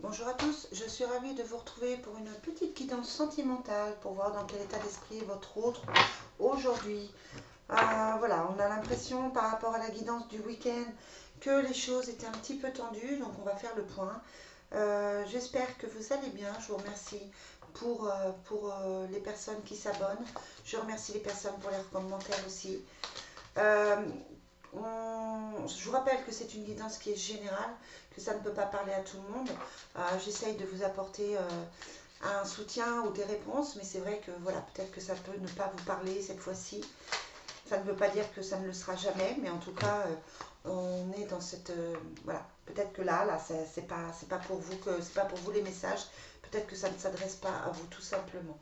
Bonjour à tous, je suis ravie de vous retrouver pour une petite guidance sentimentale pour voir dans quel état d'esprit est votre autre aujourd'hui. Voilà, on a l'impression par rapport à la guidance du week-end que les choses étaient un petit peu tendues, donc on va faire le point. J'espère que vous allez bien, je vous remercie pour les personnes qui s'abonnent, je remercie les personnes pour leurs commentaires aussi. Euh, je vous rappelle que c'est une guidance qui est générale, que ça ne peut pas parler à tout le monde. J'essaye de vous apporter un soutien ou des réponses, mais c'est vrai que voilà, peut-être que ça peut ne pas vous parler cette fois-ci. Ça ne veut pas dire que ça ne le sera jamais, mais en tout cas, on est dans cette voilà. Peut-être que là, c'est pas pour vous que c'est pas pour vous les messages. Peut-être que ça ne s'adresse pas à vous tout simplement.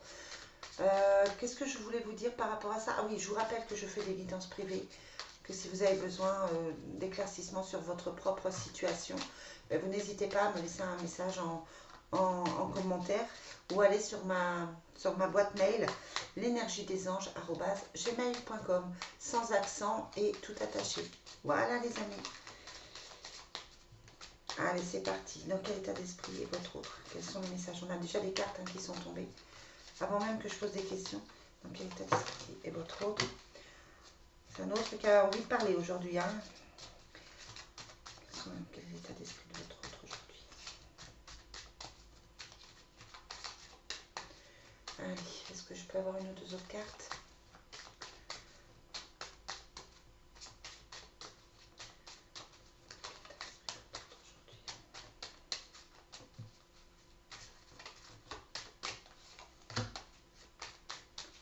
Qu'est-ce que je voulais vous dire par rapport à ça? Ah oui, je vous rappelle que je fais des guidances privées, que si vous avez besoin d'éclaircissement sur votre propre situation, vous n'hésitez pas à me laisser un message en commentaire ou aller sur ma boîte mail l'énergiedesanges@gmail.com sans accent et tout attaché. Voilà les amis. Allez, c'est parti. Dans quel état d'esprit est votre autre? Quels sont les messages? On a déjà des cartes qui sont tombées. Avant même que je pose des questions, dans quel état d'esprit est votre autre? C'est un autre qui a envie de parler aujourd'hui. Quel est l'état d'esprit de votre autre aujourd'hui? Allez, est-ce que je peux avoir une ou deux autres cartes?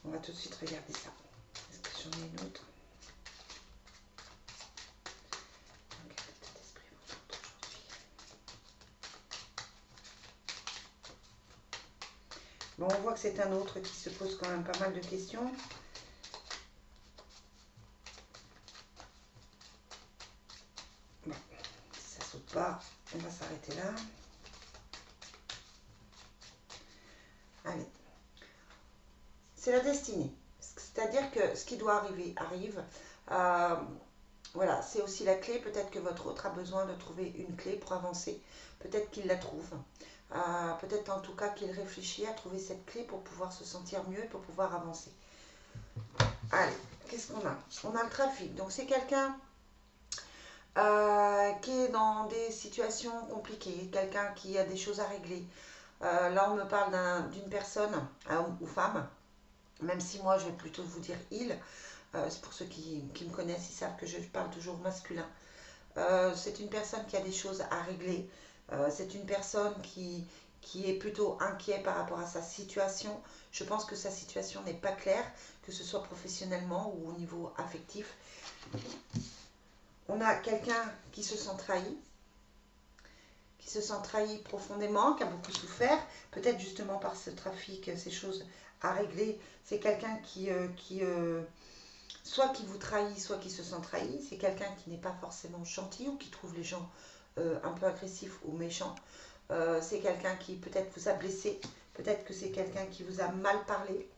On va tout de suite regarder ça. Est-ce que j'en ai une autre? Dans quel état d'esprit est votre autre aujourd'hui? Bon, on voit que c'est un autre qui se pose quand même pas mal de questions. Bon, si ça saute pas, on va s'arrêter là. Allez. C'est la destinée. C'est-à-dire que ce qui doit arriver, arrive. Voilà, c'est aussi la clé. Peut-être que votre autre a besoin de trouver une clé pour avancer. Peut-être qu'il la trouve. Peut-être en tout cas qu'il réfléchit à trouver cette clé pour pouvoir se sentir mieux et pour pouvoir avancer. Allez, qu'est-ce qu'on a? On a le trafic. Donc c'est quelqu'un qui est dans des situations compliquées, quelqu'un qui a des choses à régler. Là, on me parle d'une personne, homme ou femme, même si moi je vais plutôt vous dire il. C'est pour ceux qui me connaissent, ils savent que je parle toujours masculin. C'est une personne qui a des choses à régler. C'est une personne qui est plutôt inquiet par rapport à sa situation. Je pense que sa situation n'est pas claire, que ce soit professionnellement ou au niveau affectif. On a quelqu'un qui se sent trahi profondément, qui a beaucoup souffert, peut-être justement par ce trafic, ces choses à régler. C'est quelqu'un soit qui vous trahit, soit qui se sent trahi. C'est quelqu'un qui n'est pas forcément gentil ou qui trouve les gens un peu agressifs ou méchants. C'est quelqu'un qui peut-être vous a blessé, peut-être que c'est quelqu'un qui vous a mal parlé.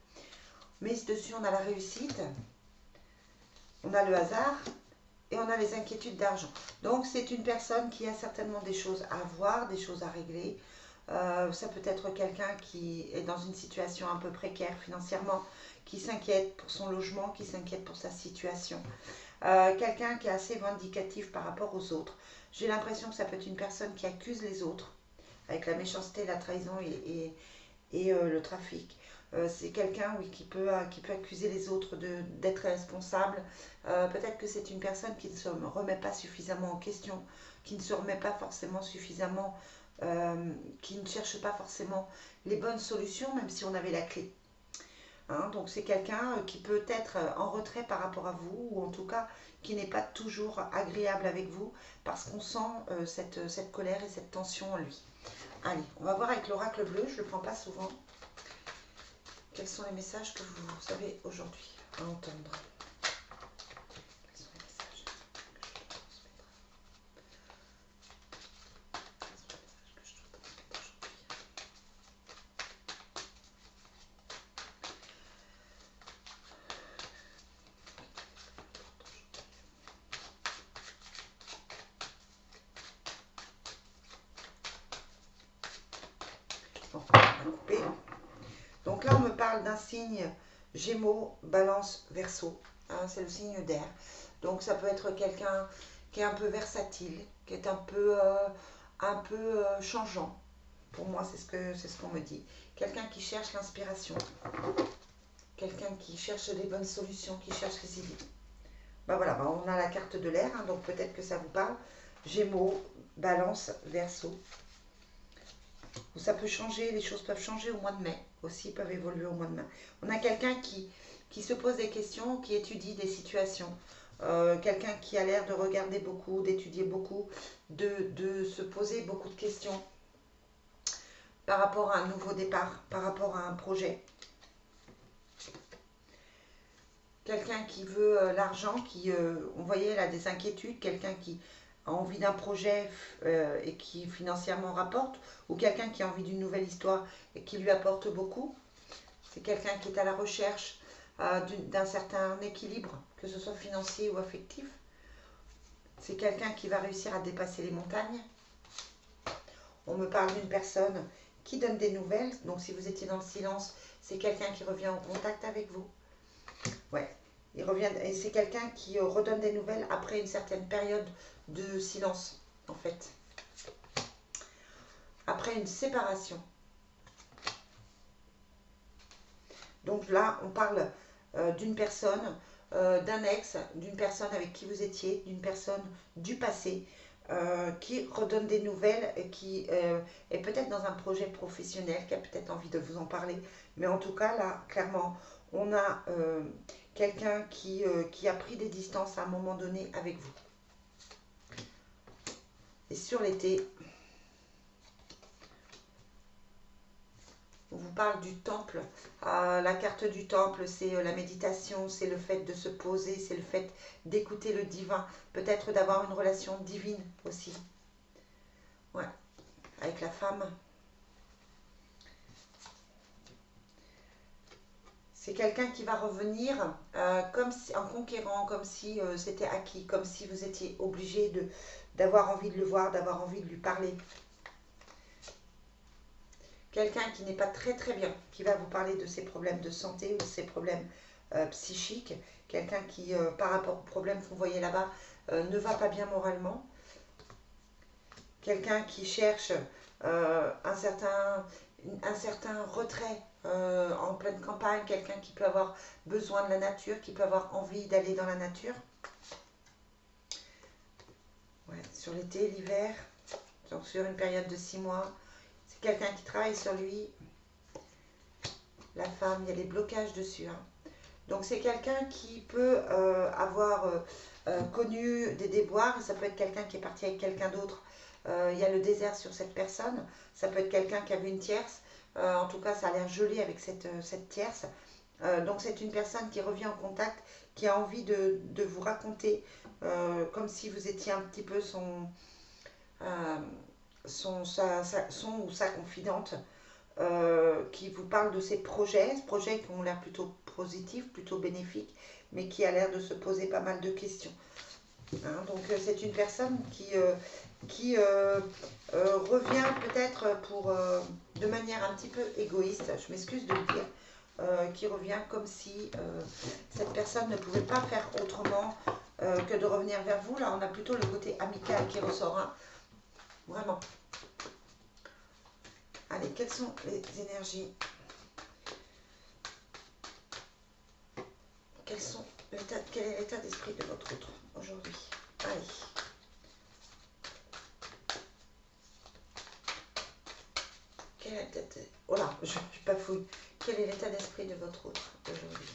Mais dessus, on a la réussite, on a le hasard et on a les inquiétudes d'argent. Donc, c'est une personne qui a certainement des choses à voir, des choses à régler. Ça peut être quelqu'un qui est dans une situation un peu précaire financièrement, qui s'inquiète pour son logement, qui s'inquiète pour sa situation. Quelqu'un qui est assez vindicatif par rapport aux autres. J'ai l'impression que ça peut être une personne qui accuse les autres, avec la méchanceté, la trahison et le trafic. C'est quelqu'un, oui, qui peut accuser les autres d'être responsables. Peut-être que c'est une personne qui ne se remet pas suffisamment en question, qui ne se remet pas forcément suffisamment, qui ne cherche pas forcément les bonnes solutions, même si on avait la clé. Donc c'est quelqu'un qui peut être en retrait par rapport à vous, ou en tout cas qui n'est pas toujours agréable avec vous, parce qu'on sent cette colère et cette tension en lui. Allez, on va voir avec l'oracle bleu, je ne le prends pas souvent. Quels sont les messages que vous avez aujourd'hui à entendre? Quels sont les messages que je dois transmettre? Quels sont les messages que je dois transmettre aujourd'hui? va couper. Donc là, on me parle d'un signe Gémeaux, Balance, Verseau. Hein, c'est le signe d'air. Donc ça peut être quelqu'un qui est un peu versatile, qui est un peu changeant. Pour moi, c'est ce qu'on me dit. Quelqu'un qui cherche l'inspiration. Quelqu'un qui cherche les bonnes solutions, qui cherche les idées. Ben voilà, ben on a la carte de l'air, hein, donc peut-être que ça vous parle. Gémeaux, Balance, Verseau. Ça peut changer, les choses peuvent changer au mois de mai aussi, peuvent évoluer au mois de mai. On a quelqu'un qui se pose des questions, qui étudie des situations. Quelqu'un qui a l'air de regarder beaucoup, d'étudier beaucoup, de se poser beaucoup de questions par rapport à un nouveau départ, par rapport à un projet. Quelqu'un qui veut l'argent, on voyait là des inquiétudes, quelqu'un qui a envie d'un projet et qui financièrement rapporte, ou quelqu'un qui a envie d'une nouvelle histoire et qui lui apporte beaucoup. C'est quelqu'un qui est à la recherche d'un certain équilibre, que ce soit financier ou affectif. C'est quelqu'un qui va réussir à dépasser les montagnes. On me parle d'une personne qui donne des nouvelles, donc si vous étiez dans le silence, c'est quelqu'un qui revient en contact avec vous. Ouais, il revient, et c'est quelqu'un qui redonne des nouvelles après une certaine période de silence, en fait. Après une séparation. Donc là, on parle d'une personne, d'un ex, d'une personne avec qui vous étiez, d'une personne du passé, qui redonne des nouvelles et qui est peut-être dans un projet professionnel, qui a peut-être envie de vous en parler. Mais en tout cas, là, clairement, on a quelqu'un qui a pris des distances à un moment donné avec vous. Et sur l'été, on vous parle du temple. La carte du temple, c'est la méditation, c'est le fait de se poser, c'est le fait d'écouter le divin, peut-être d'avoir une relation divine aussi. Ouais, avec la femme. C'est quelqu'un qui va revenir comme si, en conquérant, comme si c'était acquis, comme si vous étiez obligé d'avoir envie de le voir, d'avoir envie de lui parler. Quelqu'un qui n'est pas très très bien, qui va vous parler de ses problèmes de santé ou de ses problèmes psychiques. Quelqu'un qui, par rapport aux problèmes que vous voyez là-bas, ne va pas bien moralement. Quelqu'un qui cherche un certain retrait en pleine campagne. Quelqu'un qui peut avoir besoin de la nature, qui peut avoir envie d'aller dans la nature. Ouais, sur l'été, l'hiver, donc sur une période de 6 mois. C'est quelqu'un qui travaille sur lui. La femme, il y a des blocages dessus. Hein. Donc c'est quelqu'un qui peut avoir connu des déboires. Ça peut être quelqu'un qui est parti avec quelqu'un d'autre. Il y a le désert sur cette personne. Ça peut être quelqu'un qui a vu une tierce. En tout cas, ça a l'air joli avec cette tierce. Donc c'est une personne qui revient en contact, qui a envie de vous raconter comme si vous étiez un petit peu son ou sa confidente, qui vous parle de ses projets qui ont l'air plutôt positifs, plutôt bénéfiques, mais qui a l'air de se poser pas mal de questions. Hein, donc c'est une personne qui revient peut-être de manière un petit peu égoïste, je m'excuse de le dire, qui revient comme si cette personne ne pouvait pas faire autrement que de revenir vers vous. Là on a plutôt le côté amical qui ressort, hein. Vraiment. Allez, quelles sont les énergies? Quel est l'état d'esprit de votre autre aujourd'hui? Allez. Oh là, je bafouille. Quel est l'état d'esprit de votre autre aujourd'hui?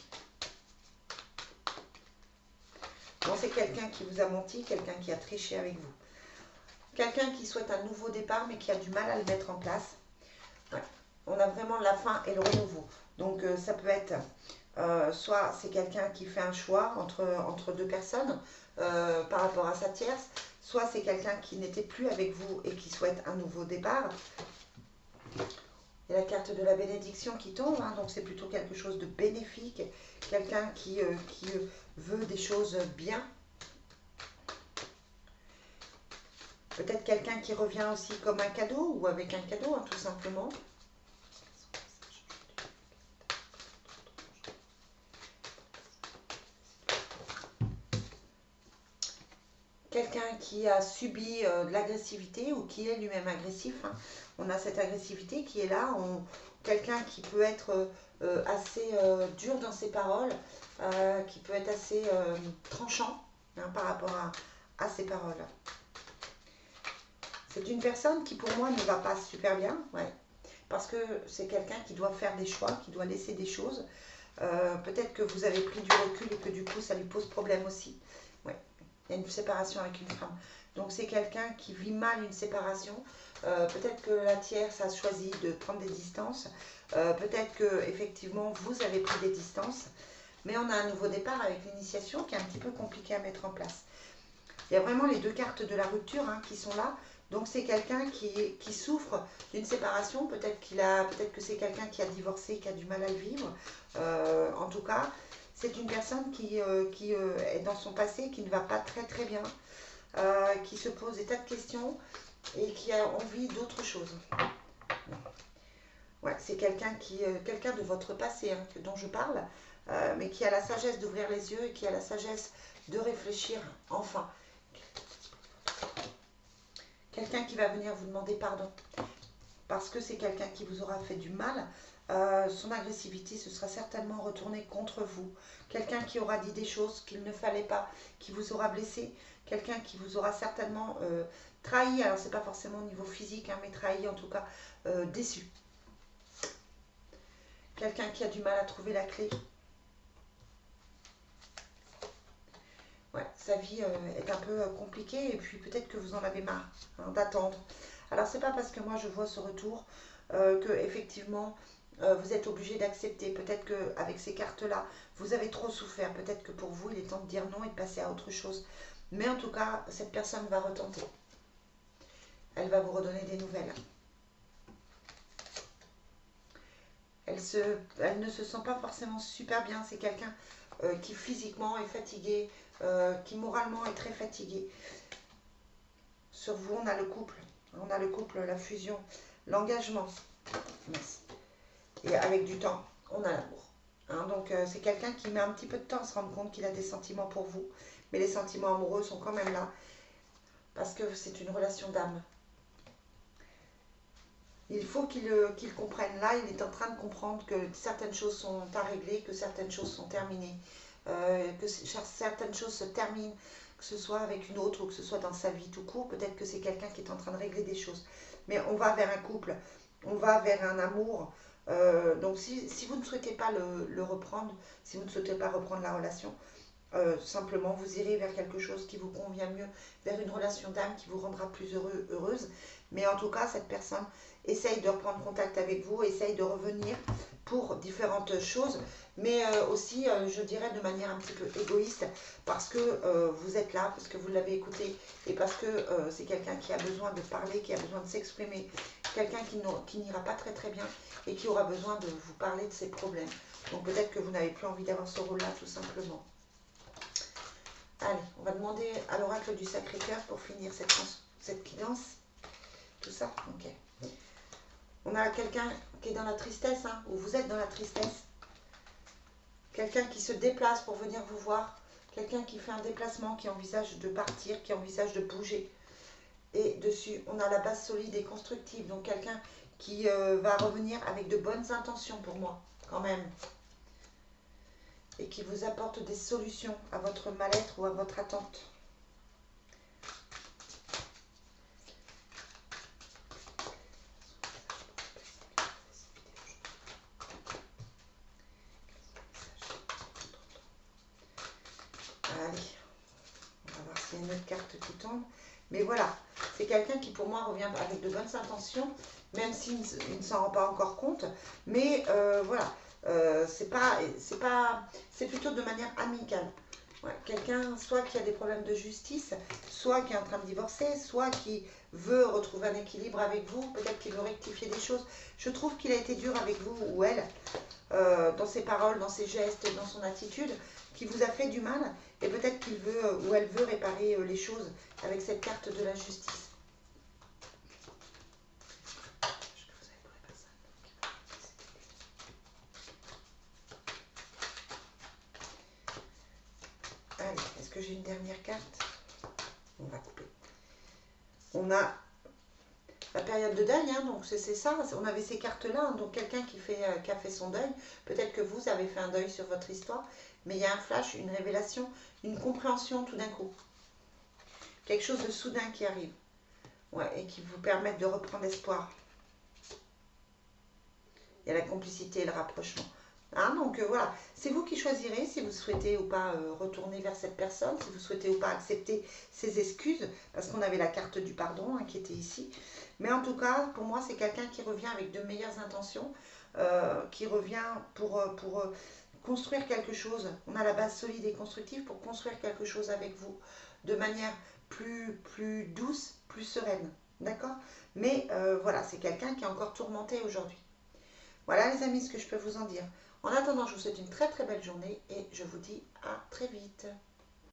Bon, c'est quelqu'un qui vous a menti, quelqu'un qui a triché avec vous. Quelqu'un qui souhaite un nouveau départ, mais qui a du mal à le mettre en place. Ouais. On a vraiment la fin et le renouveau. Donc, ça peut être... soit c'est quelqu'un qui fait un choix entre deux personnes par rapport à sa tierce, soit c'est quelqu'un qui n'était plus avec vous et qui souhaite un nouveau départ. Il y a la carte de la bénédiction qui tombe, hein, donc c'est plutôt quelque chose de bénéfique, quelqu'un qui veut des choses bien. Peut-être quelqu'un qui revient aussi comme un cadeau ou avec un cadeau, hein, tout simplement. quelqu'un qui a subi de l'agressivité ou qui est lui-même agressif. Hein. On a cette agressivité qui est là. Quelqu'un qui peut être assez dur dans ses paroles, qui peut être assez tranchant hein, par rapport à ses paroles. C'est une personne qui pour moi ne va pas super bien, ouais, parce que c'est quelqu'un qui doit faire des choix, qui doit laisser des choses. Peut-être que vous avez pris du recul et que du coup ça lui pose problème aussi. Ouais. Il y a une séparation avec une femme. Donc c'est quelqu'un qui vit mal une séparation. Peut-être que la tierce a choisi de prendre des distances. Peut-être que effectivement vous avez pris des distances. Mais on a un nouveau départ avec l'initiation qui est un petit peu compliqué à mettre en place. Il y a vraiment les deux cartes de la rupture hein, qui sont là. Donc c'est quelqu'un qui souffre d'une séparation. Peut-être que c'est quelqu'un qui a divorcé, qui a du mal à le vivre. En tout cas, c'est une personne qui est dans son passé, qui ne va pas très très bien, qui se pose des tas de questions et qui a envie d'autre chose. Ouais, c'est quelqu'un de votre passé hein, dont je parle, mais qui a la sagesse d'ouvrir les yeux et qui a la sagesse de réfléchir enfin. Quelqu'un qui va venir vous demander pardon. Parce que c'est quelqu'un qui vous aura fait du mal. Son agressivité se sera certainement retournée contre vous. Quelqu'un qui aura dit des choses qu'il ne fallait pas, qui vous aura blessé. Quelqu'un qui vous aura certainement trahi. Alors c'est pas forcément au niveau physique, hein, mais trahi en tout cas, déçu. Quelqu'un qui a du mal à trouver la clé. Ouais, sa vie est un peu compliquée et puis peut-être que vous en avez marre hein, d'attendre. Alors c'est pas parce que moi je vois ce retour que effectivement vous êtes obligé d'accepter. Peut-être qu'avec ces cartes-là, vous avez trop souffert. Peut-être que pour vous, il est temps de dire non et de passer à autre chose. Mais en tout cas, cette personne va retenter. Elle va vous redonner des nouvelles. Elle ne se sent pas forcément super bien. C'est quelqu'un qui physiquement est fatigué, qui moralement est très fatigué. Sur vous, on a le couple. On a le couple, la fusion, l'engagement. Et avec du temps, on a l'amour. Hein, donc c'est quelqu'un qui met un petit peu de temps à se rendre compte qu'il a des sentiments pour vous. Mais les sentiments amoureux sont quand même là. Parce que c'est une relation d'âme. Il faut qu'il comprenne. Là, il est en train de comprendre que certaines choses sont à régler, que certaines choses sont terminées. Que certaines choses se terminent, que ce soit avec une autre ou que ce soit dans sa vie tout court. Peut-être que c'est quelqu'un qui est en train de régler des choses. Mais on va vers un couple, on va vers un amour. Donc si vous ne souhaitez pas le reprendre, si vous ne souhaitez pas reprendre la relation, simplement vous irez vers quelque chose qui vous convient mieux, vers une relation d'âme qui vous rendra plus heureuse. Mais en tout cas, cette personne essaye de reprendre contact avec vous, essaye de revenir pour différentes choses, mais aussi, je dirais, de manière un petit peu égoïste, parce que vous êtes là, parce que vous l'avez écouté, et parce que c'est quelqu'un qui a besoin de parler, qui a besoin de s'exprimer, quelqu'un qui n'ira pas très très bien, et qui aura besoin de vous parler de ses problèmes. Donc peut-être que vous n'avez plus envie d'avoir ce rôle-là, tout simplement. Allez, on va demander à l'oracle du Sacré-Cœur pour finir cette guidance. Tout ça, ok. On a quelqu'un qui est dans la tristesse, hein, ou vous êtes dans la tristesse. Quelqu'un qui se déplace pour venir vous voir. Quelqu'un qui fait un déplacement, qui envisage de partir, qui envisage de bouger. Et dessus, on a la base solide et constructive. Donc quelqu'un qui va revenir avec de bonnes intentions pour moi, quand même. Et qui vous apporte des solutions à votre mal-être ou à votre attente. Allez, on va voir s'il y a une autre carte qui tombe. Mais voilà, c'est quelqu'un qui pour moi revient avec de bonnes intentions, même s'il ne s'en rend pas encore compte. Mais voilà, c'est plutôt de manière amicale. Ouais, quelqu'un soit qui a des problèmes de justice, soit qui est en train de divorcer, soit qui veut retrouver un équilibre avec vous, peut-être qu'il veut rectifier des choses. Je trouve qu'il a été dur avec vous ou elle, dans ses paroles, dans ses gestes, dans son attitude, qui vous a fait du mal, et peut-être qu'il veut ou elle veut réparer les choses avec cette carte de la justice. Allez, est-ce que j'ai une dernière carte? On va couper. On a la période de deuil, hein, donc c'est ça, on avait ces cartes-là, hein, donc quelqu'un qui a fait son deuil, peut-être que vous avez fait un deuil sur votre histoire, mais il y a un flash, une révélation, une compréhension tout d'un coup. Quelque chose de soudain qui arrive, ouais, et qui vous permet de reprendre espoir. Il y a la complicité et le rapprochement. Hein, donc voilà, c'est vous qui choisirez si vous souhaitez ou pas retourner vers cette personne, si vous souhaitez ou pas accepter ses excuses, parce qu'on avait la carte du pardon hein, qui était ici. Mais en tout cas, pour moi, c'est quelqu'un qui revient avec de meilleures intentions, qui revient pour construire quelque chose. On a la base solide et constructive pour construire quelque chose avec vous de manière plus douce, plus sereine. D'accord? Mais voilà, c'est quelqu'un qui est encore tourmenté aujourd'hui. Voilà les amis ce que je peux vous en dire. En attendant, je vous souhaite une très très belle journée et je vous dis à très vite.